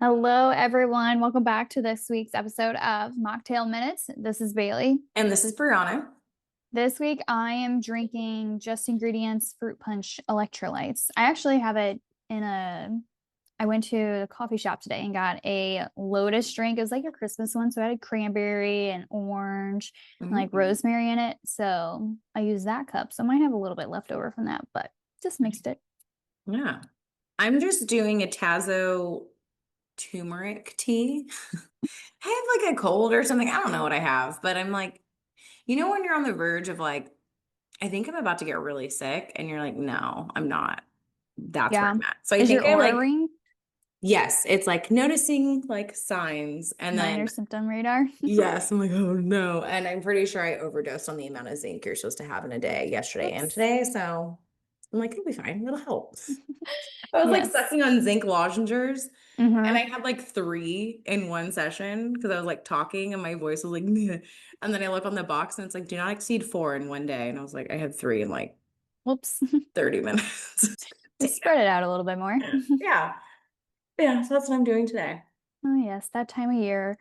Hello, everyone. Welcome back to this week's episode of Mocktail Minutes. This is Bailey. And this is Brianna. This week, I am drinking Just Ingredients Fruit Punch Electrolytes. I actually have it in I went to the coffee shop today and got a Lotus drink. It was like a Christmas one. So I had cranberry and orange and like Mhm. rosemary in it. So I used that cup. So I might have a little bit left over from that, but just mixed it. Yeah. I'm just doing a Tazo turmeric tea. I have like a cold or something. I don't know what I have, but I'm like, when you're on the verge of like, I think I'm about to get really sick, and you're like, no, I'm not. That's where Yeah. I'm at. So I Is your think I aura like, ring yes, it's like noticing like signs. And minor then, symptom radar? yes, I'm like, oh no. And I'm pretty sure I overdosed on the amount of zinc you're supposed to have in a day yesterday and Whoops. today. So I'm like, it'll be fine. It'll help. I was like Yes. sucking on zinc lozenges, and I Hmm. had like three in one session because I was like talking and my voice was like, "Meh." And then I look on the box and it's like, do not exceed four in one day. And I was like, I had three in like Whoops. 30 minutes. Just spread it out a little bit more. Yeah. Yeah. So that's what I'm doing today. Oh, yes, that time of year.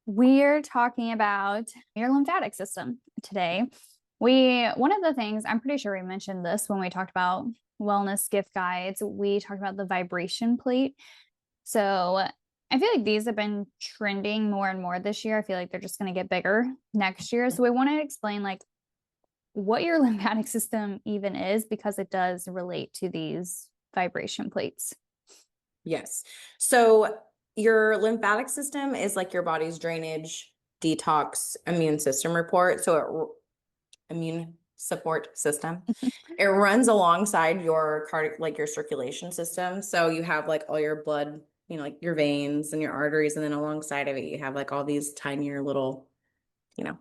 We're talking about your lymphatic system today. One of the things, I'm pretty sure we mentioned this when we talked about wellness gift guides, we talked about the vibration plate. So I feel like these have been trending more and more this year. I feel like they're just going to get bigger next year. So we want to explain like what your lymphatic system even is because it does relate to these vibration plates. Yes. So your lymphatic system is like your body's drainage, detox, immune system report. Immune support system. It runs alongside your cardiac, like your circulation system. So you have like all your blood, like your veins and your arteries, and then alongside of it, you have like all these tinier little, you know,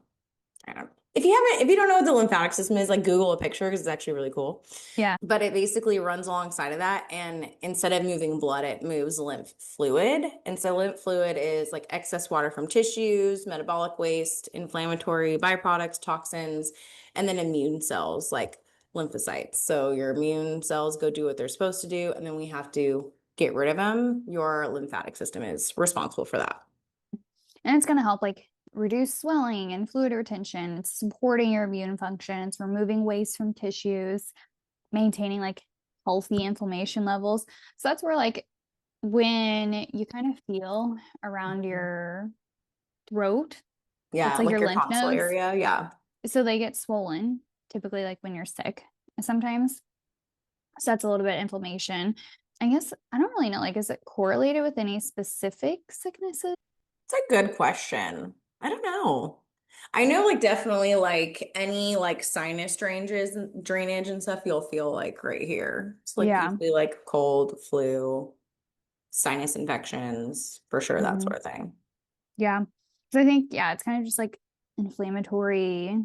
I don't. If you don't know what the lymphatic system is, like Google a picture because it's actually really cool. Yeah. But it basically runs alongside of that, and instead of moving blood, it moves lymph fluid. And so lymph fluid is like excess water from tissues, metabolic waste, inflammatory byproducts, toxins, and then immune cells like lymphocytes. So your immune cells go do what they're supposed to do, and then we have to get rid of them. Your lymphatic system is responsible for that. And it's going to help like reduce swelling and fluid retention. It's supporting your immune function. It's removing waste from tissues, maintaining like healthy inflammation levels. So that's where like when you kind of feel around your throat, that's Yeah, like like your your lymph tonsil nodes. area. Yeah. So they get swollen, typically like when you're sick sometimes. So that's a little bit of inflammation. I guess I don't really know. Like, is it correlated with any specific sicknesses? It's a good question. I don't know. I know like definitely like any like sinus drainage and stuff you'll feel like right here. It's like Yeah. usually like cold, flu, sinus infections, for sure, that Hmm. sort of thing. Yeah. So I think, yeah, it's kind of just like inflammatory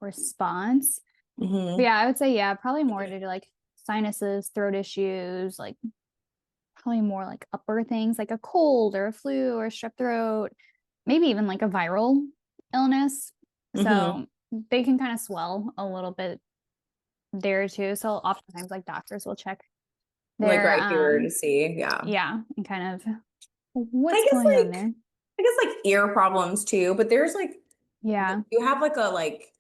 response. But Hmm. yeah, I would say, yeah, probably more due to like sinuses, throat issues, like probably more like upper things like a cold or a flu or a strep throat, maybe even like a viral illness. Hmm. So they can kind of swell a little bit there too. So oftentimes like doctors will check Like their right here to see. Yeah. yeah, and kind of I what's guess going on like there. I guess like ear problems too, but there's like Yeah. you have like a like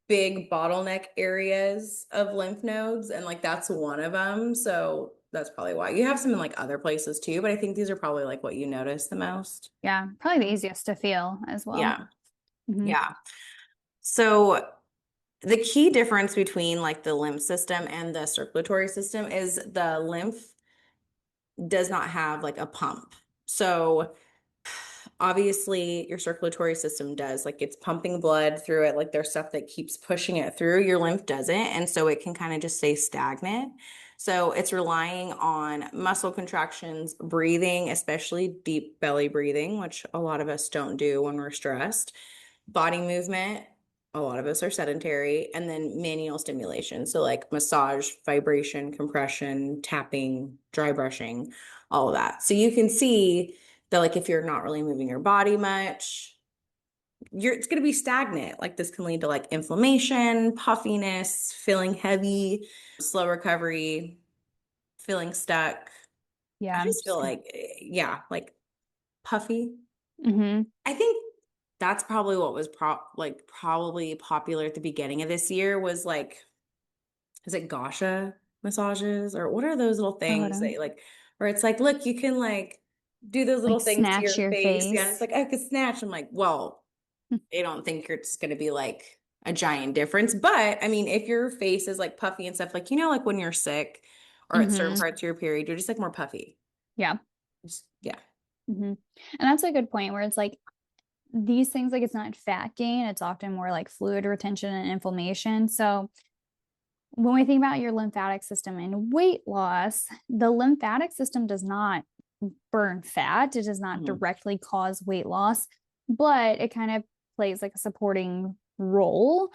big bottleneck areas of lymph nodes, and like that's one of them. So that's probably why you have some in like other places too, but I think these are probably like what you notice the most. Yeah, probably the easiest to feel as well. Yeah. Hmm. Yeah. So the key difference between like the lymph system and the circulatory system is the lymph does not have like a pump. So obviously your circulatory system does, like it's pumping blood through it, like there's stuff that keeps pushing it through. Your lymph doesn't, and so it can kind of just stay stagnant. So it's relying on muscle contractions, breathing, especially deep belly breathing, which a lot of us don't do when we're stressed, body movement. A lot of us are sedentary, and then manual stimulation. So, like massage, vibration, compression, tapping, dry brushing, all of that. So, you can see that, like, if you're not really moving your body much, it's going to be stagnant. Like, this can lead to like inflammation, puffiness, feeling heavy, slow recovery, feeling stuck. I Yeah. just feel like, yeah, like puffy. Mm-hmm. I think that's probably what was probably popular at the beginning of this year was like, is it Gosha massages or what are those little Oh, I things don't that like, where it's like, look, you can like do those little like things to snatch your your face. Yeah. And it's face. like, I could snatch. I'm like, well, I don't think it's going to be like a giant difference. But I mean, if your face is like puffy and stuff, like, like when you're sick or at certain Mm-hmm. parts of your period, you're just like more puffy. Yeah. Just, yeah. Mm-hmm. And that's a good point where it's like these things, like it's not fat gain, it's often more like fluid retention and inflammation. So when we think about your lymphatic system and weight loss, the lymphatic system does not burn fat. It does not Mhm. directly cause weight loss, but it kind of plays like a supporting role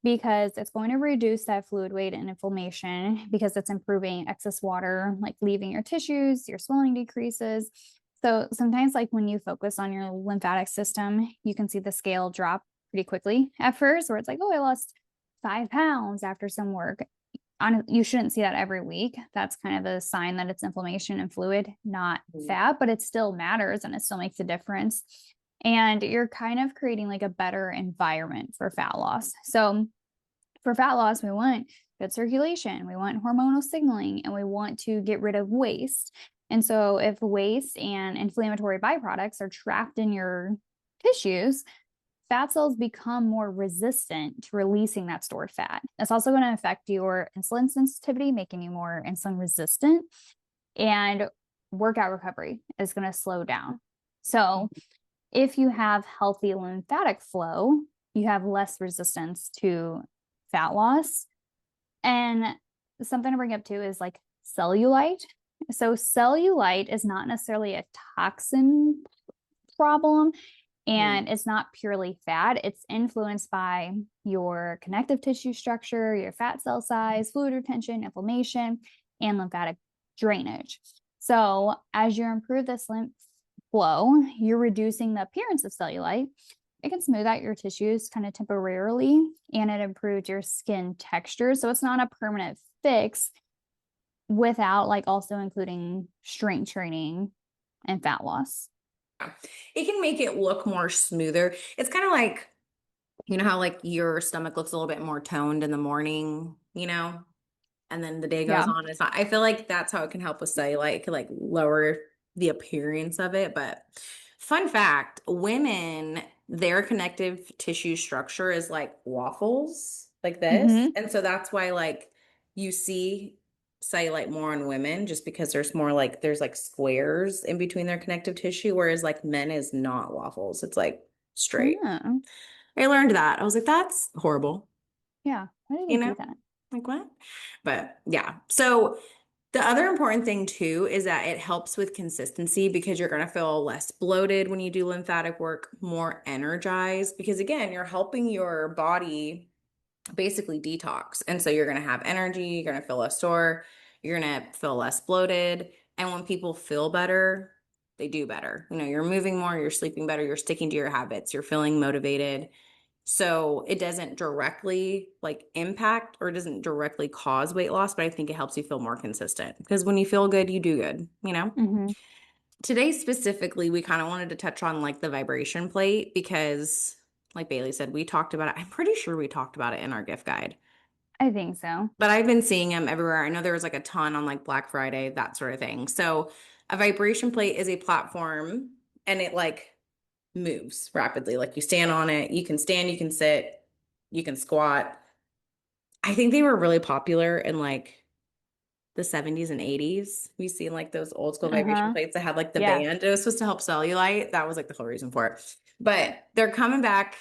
because it's going to reduce that fluid weight and inflammation because it's improving excess water, like leaving your tissues, your swelling decreases. So sometimes, like when you focus on your lymphatic system, you can see the scale drop pretty quickly at first, where it's like, oh, I lost 5 pounds after some work. You shouldn't see that every week. That's kind of a sign that it's inflammation and fluid, not Mhm. fat, but it still matters and it still makes a difference. And you're kind of creating like a better environment for fat loss. So for fat loss, we want good circulation, we want hormonal signaling, and we want to get rid of waste. And so if waste and inflammatory byproducts are trapped in your tissues, fat cells become more resistant to releasing that stored fat. It's also going to affect your insulin sensitivity, making you more insulin resistant, and workout recovery is going to slow down. So, if you have healthy lymphatic flow, you have less resistance to fat loss. And something to bring up too is like cellulite. So, cellulite is not necessarily a toxin problem, Mhm. and it's not purely fat. It's influenced by your connective tissue structure, your fat cell size, fluid retention, inflammation, and lymphatic drainage. So, as you improve this lymph flow, you're reducing the appearance of cellulite. It can smooth out your tissues kind of temporarily, and it improves your skin texture. So, it's not a permanent fix without like also including strength training and fat loss. It can make it look more smoother. It's kind of like, how like your stomach looks a little bit more toned in the morning, and then the day goes Yeah. on. It's not, I feel like that's how it can help with cellulite. It could like lower the appearance of it. But fun fact, women, their connective tissue structure is like waffles, like this. Mm-hmm. And so that's why like you see cellulite more in women just because there's like squares in between their connective tissue, whereas like men is not waffles. It's like straight. Oh. I learned that. I was like, that's horrible, Yeah, why do they you do know? that? Like what? But yeah. So the other important thing too is that it helps with consistency because you're going to feel less bloated when you do lymphatic work, more energized because again, you're helping your body basically detox. And so you're going to have energy, you're going to feel less sore, you're going to feel less bloated. And when people feel better, they do better. You're moving more, you're sleeping better, you're sticking to your habits, you're feeling motivated. So it doesn't directly like impact or doesn't directly cause weight loss, but I think it helps you feel more consistent because when you feel good, you do good. Hmm. Today specifically, we kind of wanted to touch on like the vibration plate because like Bailey said, we talked about it. I'm pretty sure we talked about it in our gift guide. I think so. But I've been seeing them everywhere. I know there was like a ton on like Black Friday, that sort of thing. So a vibration plate is a platform and it like moves rapidly. Like you stand on it, you can stand, you can sit, you can squat. I think they were really popular in like the 70s and 80s. We seen like those old school vibration Uh-huh. plates that had like the Yeah. band. It was supposed to help cellulite. That was like the whole reason for it. But they're coming back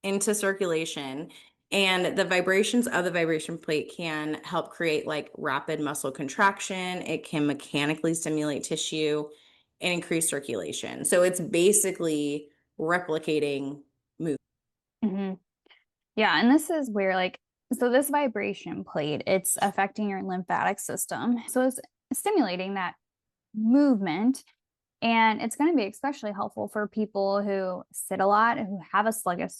into circulation. And the vibrations of the vibration plate can help create like rapid muscle contraction. It can mechanically stimulate tissue and increase circulation. So it's basically replicating movement. Hmm. Yeah, and this is where like so this vibration plate, it's affecting your lymphatic system. So it's stimulating that movement, and it's going to be especially helpful for people who sit a lot, who have a sluggish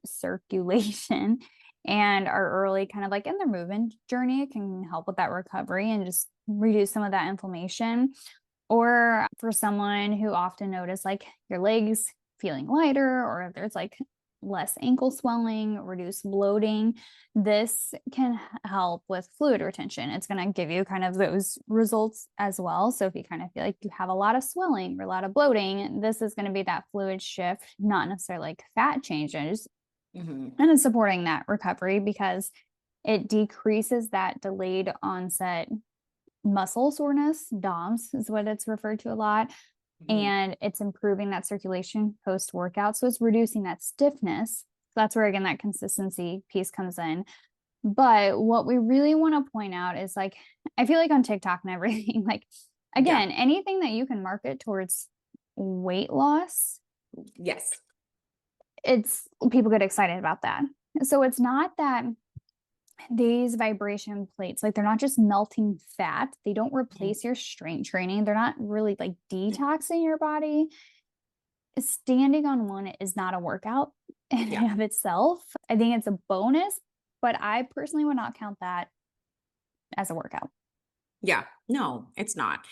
circulation and are early kind of like in their movement journey. It can help with that recovery and just reduce some of that inflammation. Or for someone who often notice like your legs feeling lighter, or if there's like less ankle swelling, reduced bloating, this can help with fluid retention. It's going to give you kind of those results as well. So if you kind of feel like you have a lot of swelling or a lot of bloating, this is going to be that fluid shift, not necessarily like fat changes, Hmm. and it's supporting that recovery because it decreases that delayed onset muscle soreness. DOMS is what it's referred to a lot. Hmm. And it's improving that circulation post workout. So it's reducing that stiffness. That's where, again, that consistency piece comes in. But what we really want to point out is like, I feel like on TikTok and everything, like, Yeah. again, anything that you can market towards weight loss, Yes. it's people get excited about that. So it's not that these vibration plates, like they're not just melting fat, they don't Mhm. replace your strength training, they're not really like detoxing your body. Standing on one is not a workout in Yeah. and of itself. I think it's a bonus, but I personally would not count that as a workout. Yeah. No, it's not.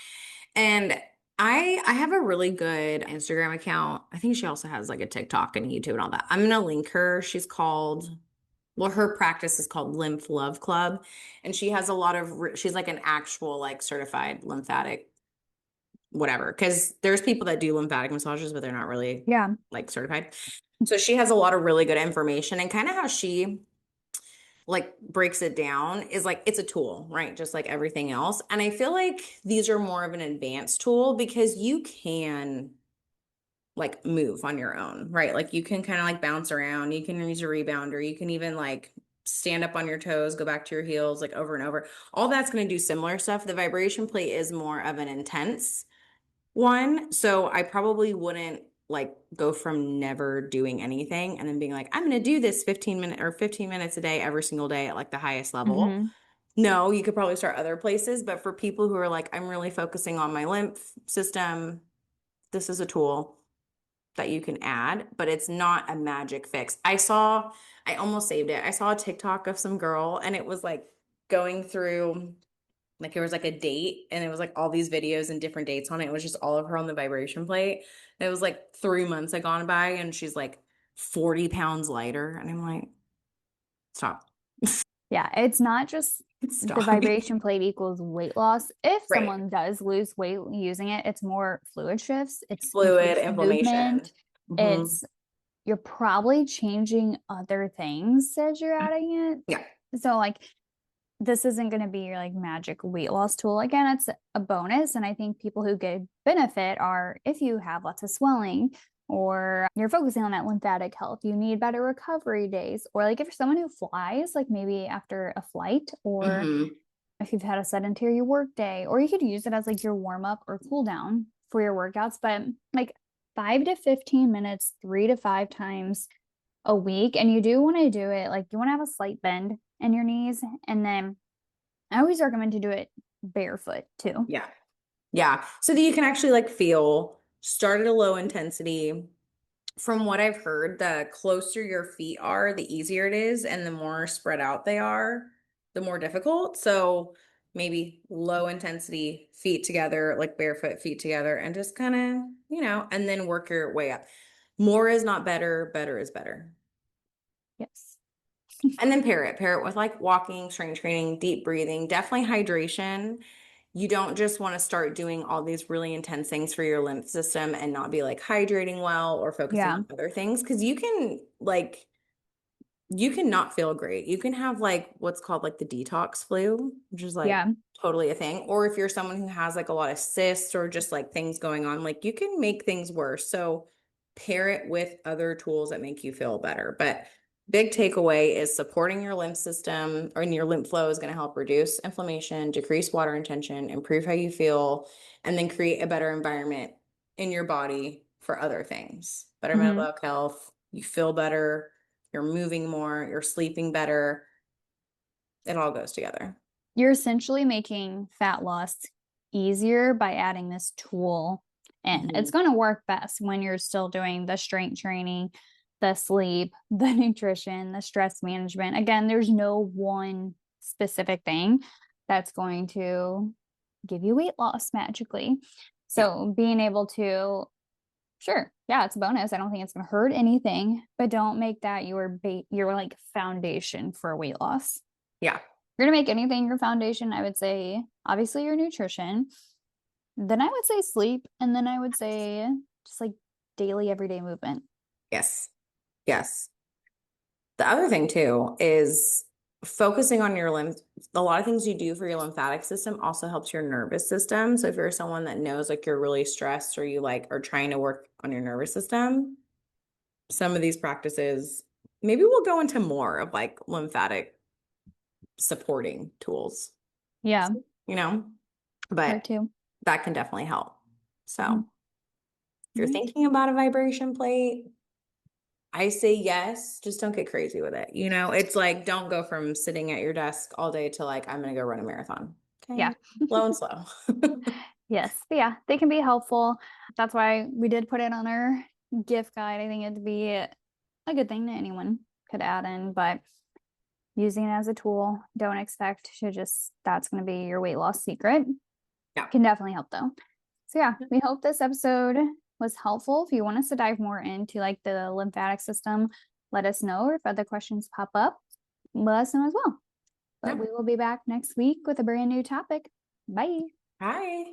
And I have a really good Instagram account. I think she also has like a TikTok and YouTube and all that. I'm gonna link her. She's called, well, her practice is called Lymph Love Club, and she has a lot of she's like an actual like certified lymphatic whatever. Because there's people that do lymphatic massages, but they're not really Yeah. like certified. So she has a lot of really good information, and kind of how she like breaks it down is like it's a tool, right? Just like everything else. And I feel like these are more of an advanced tool because you can like move on your own, right? Like you can kind of like bounce around, you can use a rebounder, you can even like stand up on your toes, go back to your heels like over and over. All that's going to do similar stuff. The vibration plate is more of an intense one. So I probably wouldn't like go from never doing anything and then being like, I'm going to do this 15 minutes a day, every single day at like the highest level. Mm-hmm. No, you could probably start other places. But for people who are like, I'm really focusing on my lymph system, this is a tool that you can add, but it's not a magic fix. I almost saved it. I saw a TikTok of some girl and it was like going through like there was like a date and it was like all these videos and different dates on it. It was just all of her on the vibration plate. And it was like 3 months had gone by and she's like 40 pounds lighter. And I'm like, stop. Yeah, it's not just the Stop. vibration plate equals weight loss. If Right. someone does lose weight using it, it's more fluid shifts, it's Fluid, increased inflammation. movement, Hmm. it's you're probably changing other things as you're adding Yeah. it. So like this isn't going to be your like magic weight loss tool. Again, it's a bonus. And I think people who get benefit are if you have lots of swelling or you're focusing on that lymphatic health, you need better recovery days. Or like if you're someone who flies, like maybe after a flight, or Hmm. if you've had a sedentary work day, or you could use it as like your warm up or cool down for your workouts. But like 5 to 15 minutes, 3 to 5 times a week. And you do want to do it like you want to have a slight bend in your knees. And then I always recommend to do it barefoot too. Yeah. Yeah. So that you can actually like feel start at a low intensity. From what I've heard, the closer your feet are, the easier it is, and the more spread out they are, the more difficult. So maybe low intensity feet together, like barefoot feet together, and just kind of, and then work your way up. More is not better, better is better. Yes. And then pair it with like walking, strength training, deep breathing, definitely hydration. You don't just want to start doing all these really intense things for your lymph system and not be like hydrating well or focusing Yeah. on other things because you can not feel great. You can have like what's called like the detox flu, which is like Yeah. totally a thing. Or if you're someone who has like a lot of cysts or just like things going on, like you can make things worse. So pair it with other tools that make you feel better. But big takeaway is supporting your lymph system or in your lymph flow is going to help reduce inflammation, decrease water retention, improve how you feel, and then create a better environment in your body for other things. Better Hmm. metabolic health, you feel better, you're moving more, you're sleeping better. It all goes together. You're essentially making fat loss easier by adding this tool in. It's Hmm. going to work best when you're still doing the strength training, the sleep, the nutrition, the stress management. Again, there's no one specific thing that's going to give you weight loss magically. Yeah. So being able to, sure, yeah, it's a bonus. I don't think it's going to hurt anything, but don't make that your like foundation for weight loss. Yeah. If you're going to make anything your foundation, I would say obviously your nutrition. Then I would say sleep, and then I would say just like daily everyday movement. Yes. Yes. The other thing too is focusing on your lymph. A lot of things you do for your lymphatic system also helps your nervous system. So if you're someone that knows like you're really stressed or you like are trying to work on your nervous system, some of these practices, maybe we'll go into more of like lymphatic supporting tools, Yeah, you know, part but two. that can definitely help. So Mhm. if you're Right. thinking about a vibration plate, I say yes, just don't get crazy with it. You know, it's like don't go from sitting at your desk all day to like, I'm gonna go run a marathon. Yeah. Okay. Slow and slow. Yes. But yeah, they can be helpful. That's why we did put it on our gift guide. I think it'd be a good thing that anyone could add in, but using it as a tool, don't expect to just that's going to be your weight loss secret. Yeah. Can definitely help though. So yeah, we hope this episode was helpful. If you want us to dive more into like the lymphatic system, let us know. Or if other questions pop up, let us know as well. But Yeah. we will be back next week with a brand new topic. Bye. Hi.